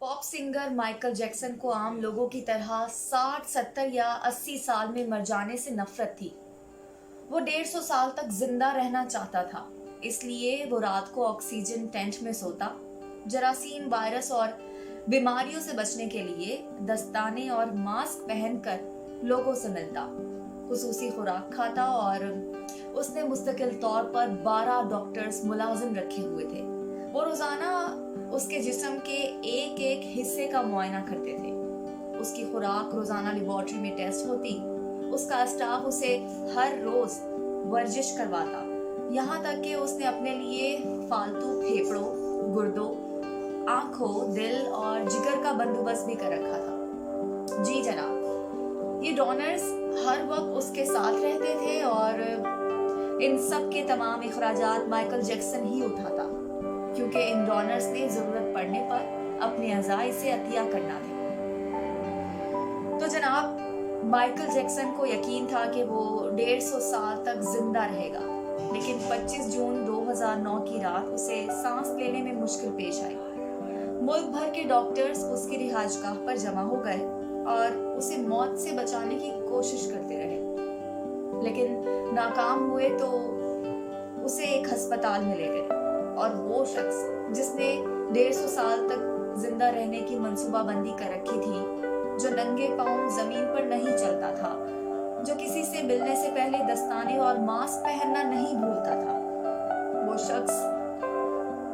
Pop singer Michael Jackson को आम लोगों की तरह 60, 70 या 80 साल में मर जाने से नफरत थी। वो 150 साल तक जिंदा रहना चाहता था, इसलिए वो रात को ऑक्सीजन टेंट में सोता, जरासीम वायरस और बीमारियों से बचने के लिए दस्ताने और मास्क पहनकर लोगों से मिलता, खुसूसी खुराक खाता और उसने मुस्तकिल तौर पर 12 डॉक्टर्स मुलाजिम रखे हुए थे। वो रोजाना उसके जिस्म के एक एक हिस्से का मुआयना करते थे। उसकी खुराक रोजाना लेबोरेटरी में टेस्ट होती। उसका स्टाफ उसे हर रोज वर्जिश करवाता, यहाँ तक कि उसने अपने लिए फालतू फेफड़ों, गुर्दों, आंखों, दिल और जिगर का बंदोबस्त भी कर रखा था। जी जनाब, ये डोनर्स हर वक्त उसके साथ रहते थे और इन सब के तमाम इखराजात माइकल जैक्सन ही उठाता, क्योंकि इन डोनर्स ने जरूरत पड़ने पर अपने अज़ाई से अतिया करना थे। तो जनाब, माइकल जैक्सन को यकीन था कि वो 150 साल तक जिंदा रहेगा, लेकिन 25 जून 2009 की रात उसे सांस लेने में मुश्किल पेश आई। मुल्क भर के डॉक्टर्स उसकी रिहाजगाह पर जमा हो गए और उसे मौत से बचाने की कोशिश करते रहे, लेकिन नाकाम हुए तो उसे एक अस्पताल में ले गए और वो शख्स जिसने 150 साल तक जिंदा रहने की मंसूबाबंदी कर रखी थी, जो नंगे पांव जमीन पर नहीं चलता था, जो किसी से मिलने से पहले दस्ताने और मास्क पहनना नहीं भूलता था, वो शख्स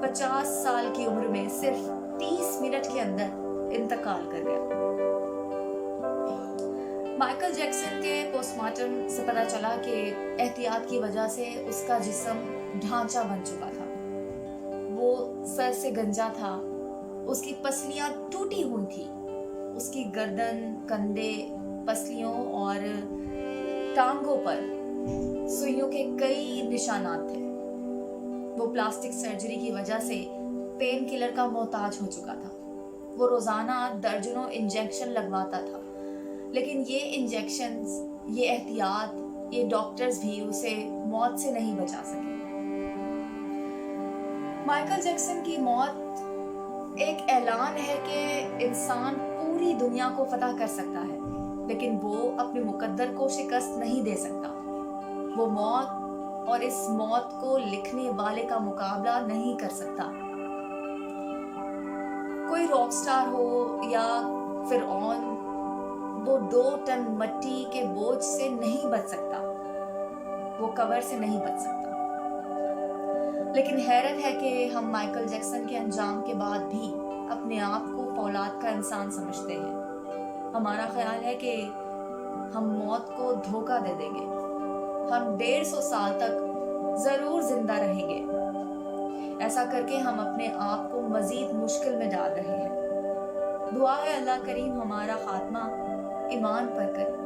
50 साल की उम्र में सिर्फ 30 मिनट के अंदर इंतकाल कर गया। माइकल जैक्सन के पोस्टमार्टम से पता चला कि एहतियात की वजह से उसका जिस्म ढांचा बन चुका था। वो सर से गंजा था, उसकी पसलियां टूटी हुई थी, उसकी गर्दन, कंधे, पसलियों और टांगों पर सुइयों के कई निशानात थे। वो प्लास्टिक सर्जरी की वजह से पेन किलर का मोहताज हो चुका था। वो रोजाना दर्जनों इंजेक्शन लगवाता था, लेकिन ये इंजेक्शंस, ये एहतियात, ये डॉक्टर्स भी उसे मौत से नहीं बचा सके। माइकल जैक्सन की मौत एक ऐलान है कि इंसान पूरी दुनिया को फतह कर सकता है, लेकिन वो अपने मुकद्दर को शिकस्त नहीं दे सकता। वो मौत और इस मौत को लिखने वाले का मुकाबला नहीं कर सकता। कोई रॉक स्टार हो या फिरौन, वो 2 टन मिट्टी के बोझ से नहीं बच सकता, वो कब्र से नहीं बच सकता। लेकिन हैरत है कि हम माइकल जैक्सन के अंजाम के बाद भी अपने आप को फौलाद का इंसान समझते हैं। हमारा ख्याल है कि हम मौत को धोखा दे देंगे, हम 150 साल तक जरूर जिंदा रहेंगे। ऐसा करके हम अपने आप को मजीद मुश्किल में डाल रहे हैं। दुआ है अल्लाह करीम हमारा खात्मा ईमान पर करे।